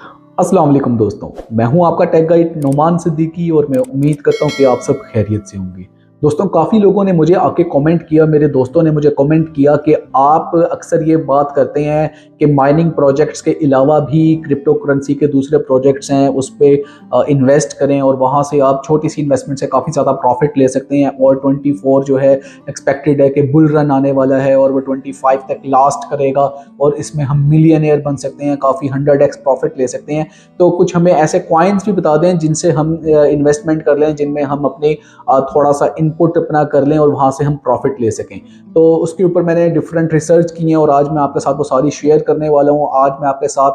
अस्सलाम वालेकुम दोस्तों, मैं हूं आपका टेक गाइड नोमान सिद्दीकी और मैं उम्मीद करता हूं कि आप सब खैरियत से होंगे। दोस्तों, काफ़ी लोगों ने मुझे आके कमेंट किया, मेरे दोस्तों ने मुझे कमेंट किया कि आप अक्सर ये बात करते हैं कि माइनिंग प्रोजेक्ट्स के अलावा भी क्रिप्टो करेंसी के दूसरे प्रोजेक्ट्स हैं, उस पे इन्वेस्ट करें और वहाँ से आप छोटी सी इन्वेस्टमेंट से काफ़ी ज़्यादा प्रॉफिट ले सकते हैं। और 24 जो है एक्सपेक्टेड है कि बुल रन आने वाला है और वो 25 तक लास्ट करेगा और इसमें हम मिलियनियर बन सकते हैं, काफ़ी 100x प्रॉफिट ले सकते हैं। तो कुछ हमें ऐसे कॉइन्स भी बता दें जिनसे हम इन्वेस्टमेंट कर लें, जिनमें हम अपने थोड़ा सा इनपुट अपना कर लें और वहाँ से हम प्रॉफिट ले सकें। तो उसके ऊपर मैंने डिफरेंट रिसर्च की है और आज मैं आपके साथ वो सारी शेयर करने वाला हूँ। आज मैं आपके साथ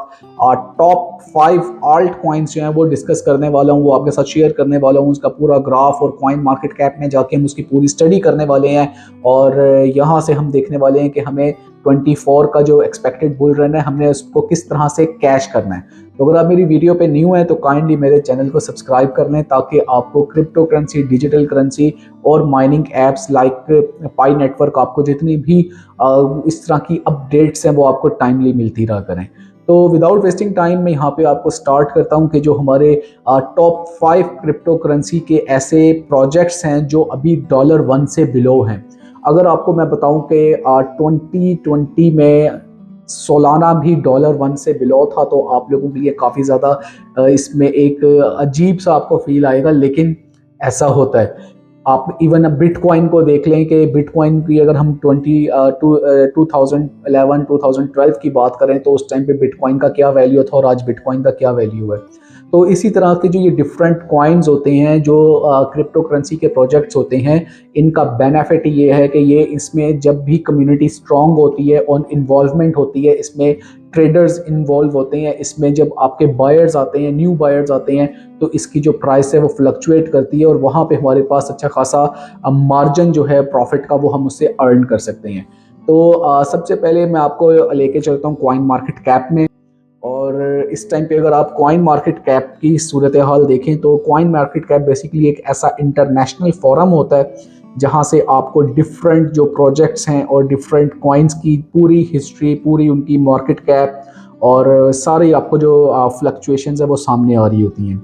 टॉप 5 आल्ट कॉइन्स जो हैं वो डिस्कस करने वाला हूँ, वो आपके साथ शेयर करने वाला हूँ। उसका पूरा ग्राफ और कॉइन मार्केट कैप में जाके हम उसकी पूरी स्टडी करने वाले हैं और यहाँ से हम देखने वाले हैं कि हमें 24 का जो एक्सपेक्टेड बुल रन है हमने उसको किस तरह से कैश करना है। तो अगर आप मेरी वीडियो पे न्यू हैं तो काइंडली मेरे चैनल को सब्सक्राइब कर लें ताकि आपको क्रिप्टो करेंसी, डिजिटल करेंसी और माइनिंग एप्स लाइक पाई नेटवर्क, आपको जितनी भी इस तरह की अपडेट्स हैं वो आपको टाइमली मिलती रहा करें। तो विदाउट वेस्टिंग टाइम मैं यहाँ पे आपको स्टार्ट करता हूँ कि जो हमारे टॉप 5 क्रिप्टो करेंसी के ऐसे प्रोजेक्ट्स हैं जो अभी $1 से बिलो हैं। अगर आपको मैं बताऊं कि 2020 में सोलाना भी $1 से बिलो था तो आप लोगों के लिए काफ़ी ज़्यादा इसमें एक अजीब सा आपको फील आएगा, लेकिन ऐसा होता है। आप इवन अब बिटकॉइन को देख लें कि बिटकॉइन की अगर हम 2011 2012 की बात करें तो उस टाइम पे बिटकॉइन का क्या वैल्यू था और आज बिटकॉइन का क्या वैल्यू है। तो इसी तरह के जो ये डिफरेंट कॉइन्स होते हैं, जो क्रिप्टो करेंसी के प्रोजेक्ट्स होते हैं, इनका बेनिफिट ये है कि ये इसमें जब भी कम्युनिटी स्ट्रांग होती है और इन्वॉल्वमेंट होती है, इसमें ट्रेडर्स इन्वॉल्व होते हैं, इसमें जब आपके बायर्स आते हैं, न्यू बायर्स आते हैं, तो इसकी जो प्राइस है वो फ्लक्चुएट करती है और वहाँ पे हमारे पास अच्छा खासा मार्जिन जो है प्रॉफिट का वो हम उससे अर्न कर सकते हैं। तो सबसे पहले मैं आपको लेके चलता हूँ कॉइन मार्केट कैप में। और इस टाइम पे अगर आप कॉइन मार्केट कैप की सूरत हाल देखें तो कॉइन मार्केट कैप बेसिकली एक ऐसा इंटरनेशनल फोरम होता है जहां से आपको डिफरेंट जो प्रोजेक्ट्स हैं और डिफरेंट कॉइन्स की पूरी हिस्ट्री, पूरी उनकी मार्केट कैप और सारी आपको जो फ्लक्चुएशंस है वो सामने आ रही होती हैं।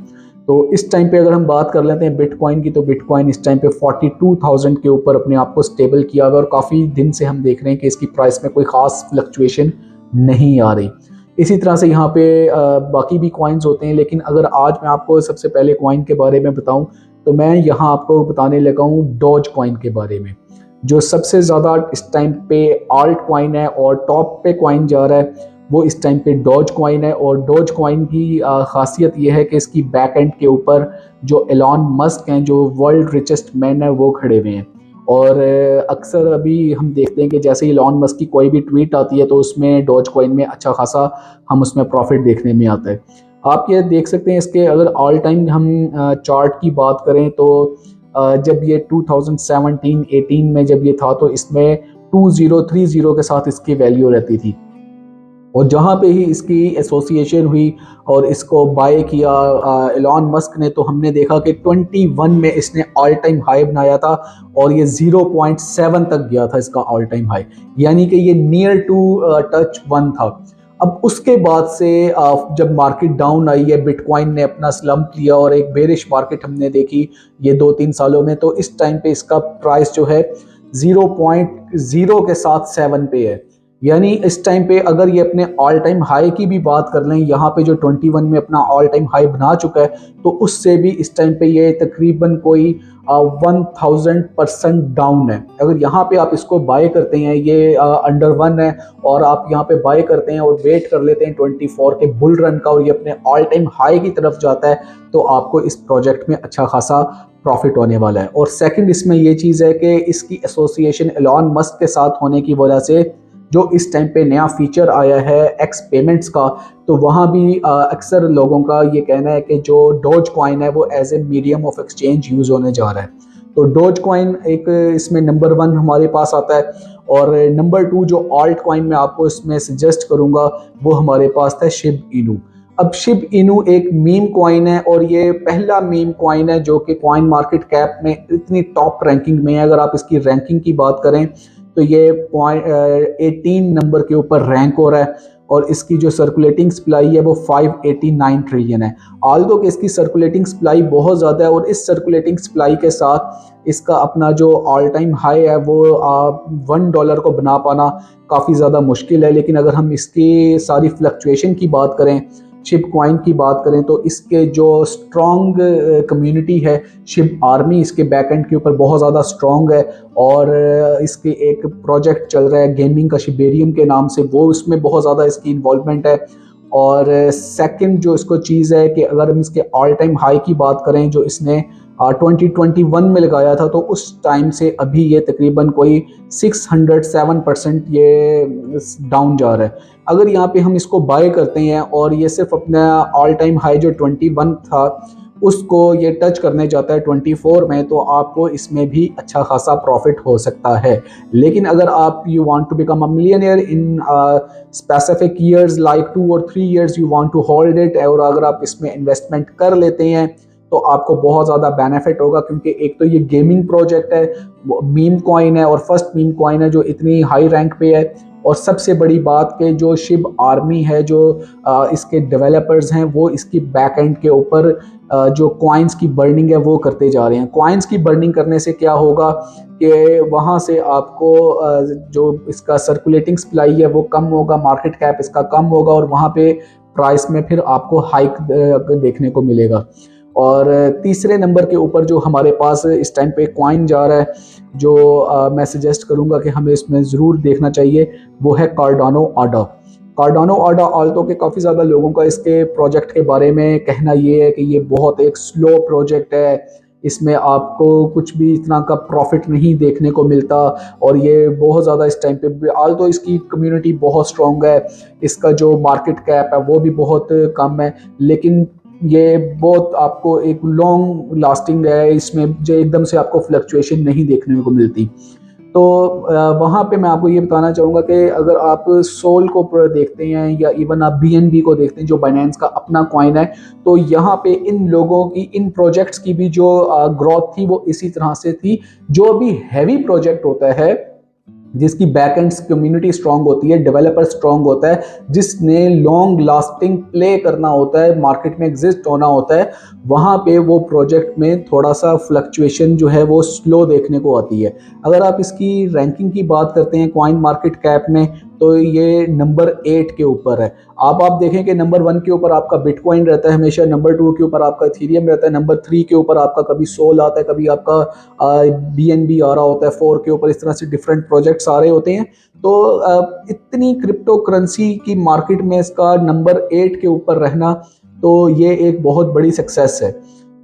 तो इस टाइम पे अगर हम बात कर लेते हैं बिटकॉइन की, तो बिटकॉइन इस टाइम पे 42,000 के ऊपर अपने आप को स्टेबल किया हुआ है और काफ़ी दिन से हम देख रहे हैं कि इसकी प्राइस में कोई ख़ास फ्लक्चुएशन नहीं आ रही। इसी तरह से यहाँ पे बाकी भी कॉइन्स होते हैं, लेकिन अगर आज मैं आपको सबसे पहले कॉइन के बारे में बताऊं तो मैं यहाँ आपको बताने लगा हूँ डॉज कॉइन के बारे में, जो सबसे ज़्यादा इस टाइम पे आल्ट कॉइन है और टॉप पे कॉइन जा रहा है वो इस टाइम पे डॉज कॉइन है। और डॉज कॉइन की खासियत ये है कि इसकी बैक एंड के ऊपर जो एलॉन मस्क हैं, जो वर्ल्ड रिचेस्ट मैन है, वो खड़े हुए हैं। और अक्सर अभी हम देखते हैं कि जैसे ही एलॉन मस्क की कोई भी ट्वीट आती है तो उसमें डॉज कॉइन में अच्छा खासा हम उसमें प्रॉफिट देखने में आता है। आप ये देख सकते हैं, इसके अगर ऑल टाइम हम चार्ट की बात करें तो जब ये 2017-18 में जब ये था तो इसमें 2030 के साथ इसकी वैल्यू रहती थी। और जहाँ पे ही इसकी एसोसिएशन हुई और इसको बाय किया एलॉन मस्क ने, तो हमने देखा कि 21 में इसने ऑल टाइम हाई बनाया था और ये 0.7 तक गया था इसका ऑल टाइम हाई, यानी कि ये नियर टू टच 1 था। अब उसके बाद से जब मार्केट डाउन आई है, बिटकॉइन ने अपना स्लम्प लिया और एक बेरिश मार्केट हमने देखी ये 2-3 सालों में, तो इस टाइम पे इसका प्राइस जो है 0.0 के साथ 7 पे है। यानी इस टाइम पे अगर ये अपने ऑल टाइम हाई की भी बात कर लें, यहाँ पे जो 21 में अपना ऑल टाइम हाई बना चुका है, तो उससे भी इस टाइम पे ये तकरीबन कोई 1000% डाउन है। अगर यहाँ पे आप इसको बाय करते हैं, ये अंडर 1 है और आप यहाँ पे बाय करते हैं और वेट कर लेते हैं 24 के बुल रन का और ये अपने ऑल टाइम हाई की तरफ जाता है, तो आपको इस प्रोजेक्ट में अच्छा खासा प्रॉफिट होने वाला है। और सेकंड इसमें ये चीज़ है कि इसकी एसोसिएशन एलॉन मस्क के साथ होने की वजह से जो इस टाइम पे नया फीचर आया है एक्स पेमेंट्स का, तो वहाँ भी अक्सर लोगों का ये कहना है कि जो डॉज कॉइन है वो as a medium of exchange use होने जा रहा है। तो डॉज कॉइन एक इसमें नंबर 1 हमारे पास आता है। और नंबर 2 जो ऑल्ट कॉइन में आपको इसमें सजेस्ट करूँगा वो हमारे पास था शिब इनू। अब शिब इनू एक मीम कॉइन है और ये पहला मीम कॉइन है जो कि कॉइन मार्केट कैप में इतनी टॉप रैंकिंग में है। अगर आप इसकी रैंकिंग की बात करें तो ये 18 नंबर के ऊपर रैंक हो रहा है और इसकी जो सर्कुलेटिंग सप्लाई है वो 589 ट्रिलियन है। आल्दो कि इसकी सर्कुलेटिंग सप्लाई बहुत ज़्यादा है, और इस सर्कुलेटिंग सप्लाई के साथ इसका अपना जो ऑल टाइम हाई है वो $1 को बना पाना काफ़ी ज़्यादा मुश्किल है। लेकिन अगर हम इसकी सारी फ्लक्चुएशन की बात करें, शिप कॉइन की बात करें, तो इसके जो स्ट्रॉन्ग कम्युनिटी है, शिप आर्मी इसके बैक एंड के ऊपर बहुत ज़्यादा स्ट्रॉन्ग है। और इसके एक प्रोजेक्ट चल रहा है गेमिंग का शिबेरियम के नाम से, वो इसमें बहुत ज़्यादा इसकी इन्वॉल्वमेंट है। और सेकंड जो इसको चीज़ है कि अगर हम इसके ऑल टाइम हाई की बात करें जो इसने 2021 में लगाया था, तो उस टाइम से अभी ये तकरीबन कोई 607% ये डाउन जा रहा है। अगर यहाँ पे हम इसको बाय करते हैं और ये सिर्फ अपना ऑल टाइम हाई जो 21 था उसको ये टच करने जाता है 24 में, तो आपको इसमें भी अच्छा खासा प्रॉफिट हो सकता है। लेकिन अगर आप you want to become a millionaire in specific years like 2 और 3 years, you want to hold it, और अगर आप इसमें इन्वेस्टमेंट कर लेते हैं तो आपको बहुत ज़्यादा बेनिफिट होगा। क्योंकि एक तो ये गेमिंग प्रोजेक्ट है, मीम कॉइन है, और फर्स्ट मीम कॉइन है जो इतनी हाई रैंक पे है। और सबसे बड़ी बात कि जो शिब आर्मी है, जो इसके डेवलपर्स हैं, वो इसकी बैक एंड के ऊपर जो कॉइन्स की बर्निंग है वो करते जा रहे हैं। कॉइन्स की बर्निंग करने से क्या होगा कि वहाँ से आपको जो इसका सर्कुलेटिंग सप्लाई है वो कम होगा, मार्केट कैप इसका कम होगा, और वहाँ पे प्राइस में फिर आपको हाइक देखने को मिलेगा। और तीसरे नंबर के ऊपर जो हमारे पास इस टाइम पे कॉइन जा रहा है, जो मैं सजेस्ट करूंगा कि हमें इसमें ज़रूर देखना चाहिए, वो है कार्डानो आडा। कार्डानो आडा आल्टो के काफ़ी ज़्यादा लोगों का इसके प्रोजेक्ट के बारे में कहना ये है कि ये बहुत एक स्लो प्रोजेक्ट है, इसमें आपको कुछ भी इतना का प्रॉफिट नहीं देखने को मिलता, और ये बहुत ज़्यादा इस टाइम पे आल्टो इसकी कम्युनिटी बहुत स्ट्रॉन्ग है, इसका जो मार्केट कैप है वो भी बहुत कम है, लेकिन ये बहुत आपको एक लॉन्ग लास्टिंग है, इसमें जो एकदम से आपको फ्लक्चुएशन नहीं देखने को मिलती। तो वहाँ पे मैं आपको ये बताना चाहूँगा कि अगर आप सोल को देखते हैं या इवन आप BNB को देखते हैं जो बाइनेंस का अपना कॉइन है, तो यहाँ पे इन लोगों की, इन प्रोजेक्ट्स की भी जो ग्रोथ थी वो इसी तरह से थी। जो भी हैवी प्रोजेक्ट होता है जिसकी बैक एंड कम्युनिटी स्ट्रांग होती है, डेवलपर स्ट्रांग होता है, जिसने लॉन्ग लास्टिंग प्ले करना होता है, मार्केट में एग्जिस्ट होना होता है, वहाँ पे वो प्रोजेक्ट में थोड़ा सा फ्लक्चुएशन जो है वो स्लो देखने को आती है। अगर आप इसकी रैंकिंग की बात करते हैं कॉइन मार्केट कैप में, तो ये नंबर 8 के ऊपर है। आप देखें कि नंबर 1 के ऊपर आपका बिटकॉइन रहता है हमेशा, नंबर 2 के ऊपर आपका इथेरियम रहता है, नंबर 3 के ऊपर आपका कभी सोल आता है, कभी आपका BNB आ रहा होता है, 4 के ऊपर, इस तरह से डिफरेंट प्रोजेक्ट्स आ रहे होते हैं। तो इतनी क्रिप्टो करेंसी की मार्केट में इसका नंबर 8 के ऊपर रहना, तो ये एक बहुत बड़ी सक्सेस है।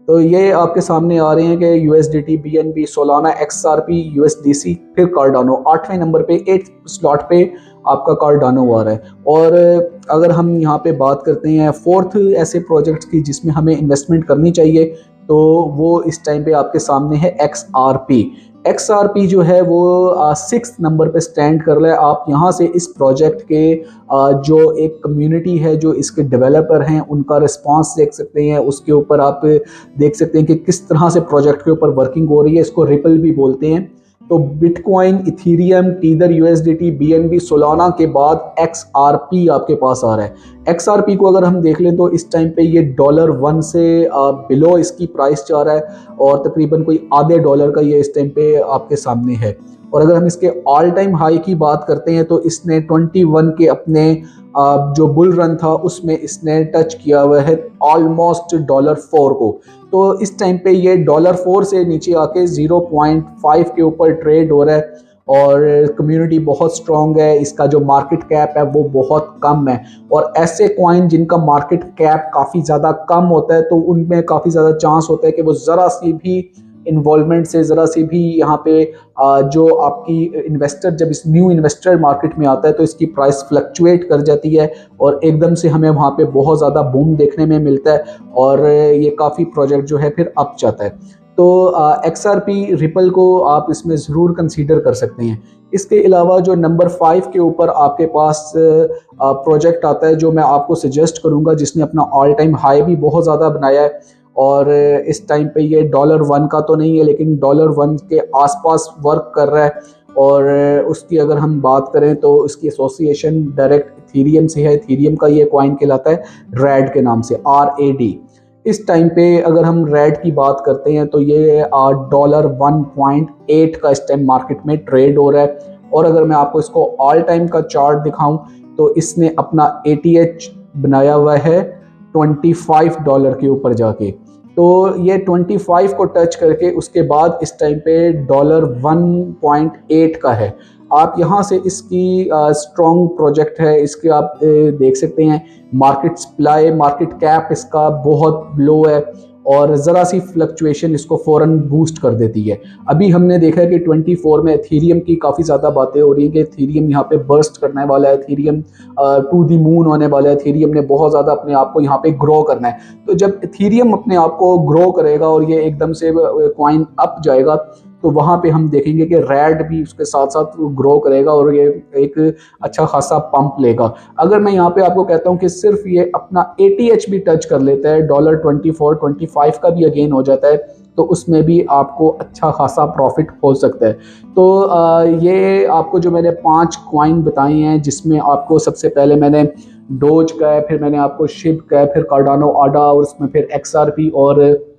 तो ये आपके सामने आ रहे हैं कि USDT, BNB, Solana, XRP, USDC, फिर कार्डानो 8वें नंबर पे, 8 स्लॉट पे आपका कार्डानो आ रहा है। और अगर हम यहाँ पे बात करते हैं फोर्थ ऐसे प्रोजेक्ट्स की जिसमें हमें इन्वेस्टमेंट करनी चाहिए, तो वो इस टाइम पे आपके सामने है XRP। XRP जो है वो 6th नंबर पे स्टैंड कर रहा है। आप यहाँ से इस प्रोजेक्ट के जो एक कम्युनिटी है, जो इसके डेवलपर हैं, उनका रिस्पांस देख सकते हैं। उसके ऊपर आप देख सकते हैं कि किस तरह से प्रोजेक्ट के ऊपर वर्किंग हो रही है। इसको रिपल भी बोलते हैं। तो bitcoin, Ethereum, teether, USDT, BNB, Solana के बाद XRP आपके पास आ रहा है। XRP को अगर हम देख लें तो इस टाइम पे ये $1 से बिलो इसकी प्राइस जा रहा है, और तकरीबन कोई आधे डॉलर का ये इस टाइम पे आपके सामने है। और अगर हम इसके ऑल टाइम हाई की बात करते हैं तो इसने 21 के अपने जो बुल रन था उसमें इसने टच किया हुआ है ऑलमोस्ट $4 को। तो इस टाइम पे ये $4 से नीचे आके 0.5 के ऊपर ट्रेड हो रहा है, और कम्युनिटी बहुत स्ट्रॉन्ग है। इसका जो मार्केट कैप है वो बहुत कम है, और ऐसे कॉइन जिनका मार्केट कैप काफ़ी ज़्यादा कम होता है तो उनमें काफ़ी ज़्यादा चांस होता है कि वो ज़रा सी भी इन्वॉल्वमेंट से, ज़रा सी भी यहाँ पे जो आपकी इन्वेस्टर, जब इस न्यू इन्वेस्टर मार्केट में आता है तो इसकी प्राइस फ्लक्चुएट कर जाती है, और एकदम से हमें वहाँ पे बहुत ज़्यादा बूम देखने में मिलता है, और ये काफ़ी प्रोजेक्ट जो है फिर अप जाता है। तो XRP, रिपल को आप इसमें ज़रूर कंसीडर कर सकते हैं। इसके अलावा जो नंबर 5 के ऊपर आपके पास प्रोजेक्ट आता है, जो मैं आपको सजेस्ट करूँगा, जिसने अपना ऑल टाइम हाई भी बहुत ज़्यादा बनाया है, और इस टाइम पे ये $1 का तो नहीं है लेकिन $1 के आसपास वर्क कर रहा है। और उसकी अगर हम बात करें तो उसकी एसोसिएशन डायरेक्ट इथीरियम से है। इथीरियम का ये कॉइन कहलाता है रैड के नाम से, RAD। इस टाइम पे अगर हम रैड की बात करते हैं तो ये $1.8 का इस टाइम मार्केट में ट्रेड हो रहा है। और अगर मैं आपको इसको ऑल टाइम का चार्ट दिखाऊं तो इसने अपना ATH बनाया हुआ है $25 के ऊपर जाके। तो ये 25 को टच करके उसके बाद इस टाइम पे $1.8 का है। आप यहाँ से इसकी स्ट्रॉन्ग प्रोजेक्ट है, इसके आप देख सकते हैं मार्केट सप्लाई, मार्केट कैप इसका बहुत लो है और ज़रा सी फ्लक्चुएशन इसको फ़ौरन बूस्ट कर देती है। अभी हमने देखा है कि 24 में इथीरियम की काफ़ी ज़्यादा बातें हो रही हैं कि इथीरियम यहाँ पे बर्स्ट करने वाला है, इथीरियम टू दी मून होने वाला है, इथीरियम ने बहुत ज़्यादा अपने आप को यहाँ पे ग्रो करना है। तो जब इथीरियम अपने आप को ग्रो करेगा और ये एकदम से कॉइन अप जाएगा तो वहाँ पे हम देखेंगे कि रैड भी उसके साथ साथ ग्रो करेगा और ये एक अच्छा खासा पंप लेगा। अगर मैं यहाँ पे आपको कहता हूँ कि सिर्फ ये अपना ATH भी टच कर लेता है, $24-25 का भी अगेन हो जाता है, तो उसमें भी आपको अच्छा खासा प्रॉफिट हो सकता है। तो ये आपको जो मैंने 5 कॉइन बताए हैं, जिसमें आपको सबसे पहले मैंने डोज का है, फिर मैंने आपको शिब का है, फिर कार्डानो आडा और उसमें फिर XRP और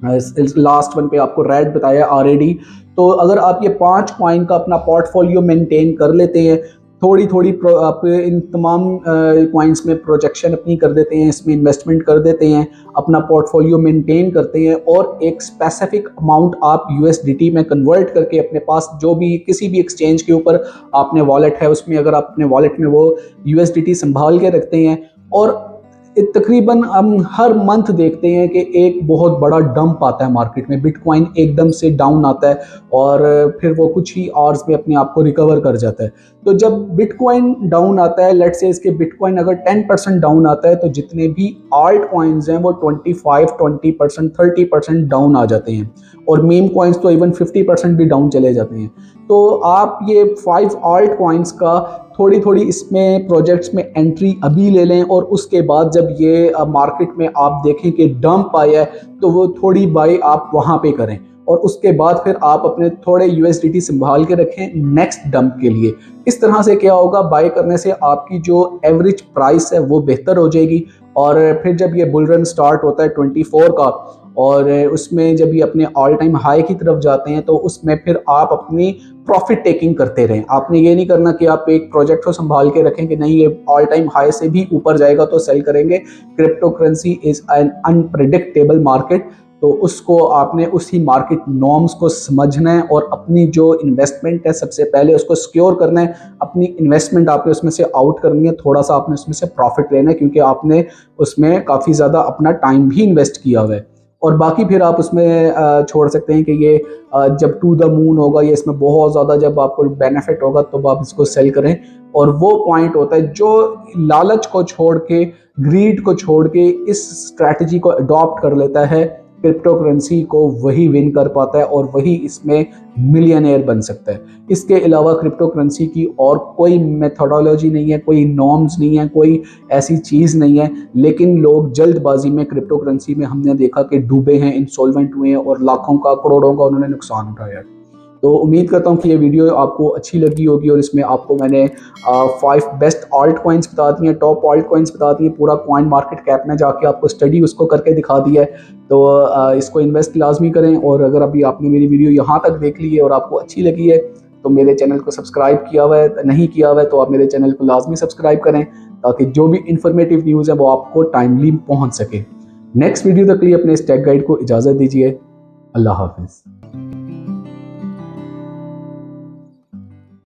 लास्ट वन पे आपको रैड बताया RAD। तो अगर आप ये 5 कॉइन का अपना पोर्टफोलियो मेंटेन कर लेते हैं, थोड़ी थोड़ी आप इन तमाम कॉइन्स में प्रोजेक्शन अपनी कर देते हैं, इसमें इन्वेस्टमेंट कर देते हैं, अपना पोर्टफोलियो मेंटेन करते हैं और एक स्पेसिफिक अमाउंट आप USDT में कन्वर्ट करके अपने पास जो भी किसी भी एक्सचेंज के ऊपर आपने वॉलेट है उसमें अगर आप अपने वॉलेट में वो USDT संभाल के रखते हैं और तकरीबन हम हर मंथ देखते हैं कि एक बहुत बड़ा डंप आता है मार्केट में, बिटकॉइन एकदम से डाउन आता है और फिर वो कुछ ही आवर्स में अपने आप को रिकवर कर जाता है। तो जब बिटकॉइन डाउन आता है, लेट्स से इसके बिटकॉइन अगर 10% डाउन आता है तो जितने भी आल्ट कॉइन्स हैं वो 25-20% 30% डाउन आ जाते हैं और मीम कॉइन्स तो इवन 50% भी डाउन चले जाते हैं। तो आप ये 5 आल्ट कॉइन्स का थोड़ी थोड़ी इसमें प्रोजेक्ट्स में एंट्री अभी ले लें और उसके बाद जब ये मार्केट में आप देखें कि डंप आया है तो वो थोड़ी बाई आप वहाँ पे करें और उसके बाद फिर आप अपने थोड़े USDT संभाल के रखें नेक्स्ट डंप के लिए। इस तरह से क्या होगा, बाय करने से आपकी जो एवरेज प्राइस है वो बेहतर हो जाएगी और फिर जब ये बुल रन स्टार्ट होता है 24 का और उसमें जब ये अपने ऑल टाइम हाई की तरफ जाते हैं तो उसमें फिर आप अपनी प्रॉफिट टेकिंग करते रहें। आपने ये नहीं करना कि आप एक प्रोजेक्ट को संभाल के रखें कि नहीं ये ऑल टाइम हाई से भी ऊपर जाएगा तो सेल करेंगे। Crypto currency is an unpredictable market, तो उसको आपने उसी मार्केट नॉर्म्स को समझना है और अपनी जो इन्वेस्टमेंट है सबसे पहले उसको सिक्योर करना है। अपनी इन्वेस्टमेंट आपने उसमें से आउट करनी है, थोड़ा सा आपने उसमें से प्रॉफिट लेना है क्योंकि आपने उसमें काफ़ी ज़्यादा अपना टाइम भी इन्वेस्ट किया हुआ है। और बाकी फिर आप उसमें छोड़ सकते हैं कि ये जब टू द मून होगा, ये इसमें बहुत ज़्यादा जब आपको बेनिफिट होगा तो आप इसको सेल करें। और वो पॉइंट होता है जो लालच को छोड़ के, ग्रीड को छोड़ के इस स्ट्रैटेजी को अडॉप्ट कर लेता है क्रिप्टो करेंसी को, वही विन कर पाता है और वही इसमें मिलियनेयर बन सकता है। इसके अलावा क्रिप्टो करेंसी की और कोई मेथोडोलॉजी नहीं है, कोई नॉर्म्स नहीं है, कोई ऐसी चीज़ नहीं है, लेकिन लोग जल्दबाजी में क्रिप्टो करेंसी में हमने देखा कि डूबे हैं, इंसॉल्वेंट हुए हैं और लाखों का करोड़ों का उन्होंने नुकसान उठाया है। तो उम्मीद करता हूँ कि ये वीडियो आपको अच्छी लगी होगी और इसमें आपको मैंने 5 बेस्ट ऑल्ट कॉइन्स बता दिए हैं, टॉप ऑल्ट कॉइन्स बता दिए, पूरा कॉइन मार्केट कैप में जाके आपको स्टडी उसको करके दिखा दिया है। तो इसको इन्वेस्ट लाजमी करें और अगर अभी आपने मेरी वीडियो यहाँ तक देख ली है और आपको अच्छी लगी है तो मेरे चैनल को सब्सक्राइब किया हुआ है, नहीं किया हुआ है तो आप मेरे चैनल को लाजमी सब्सक्राइब करें ताकि जो भी इंफॉर्मेटिव न्यूज़ है वो आपको टाइमली पहुँच सके। नेक्स्ट वीडियो तक के लिए अपने इस टेक गाइड को इजाज़त दीजिए। अल्लाह हाफिज़।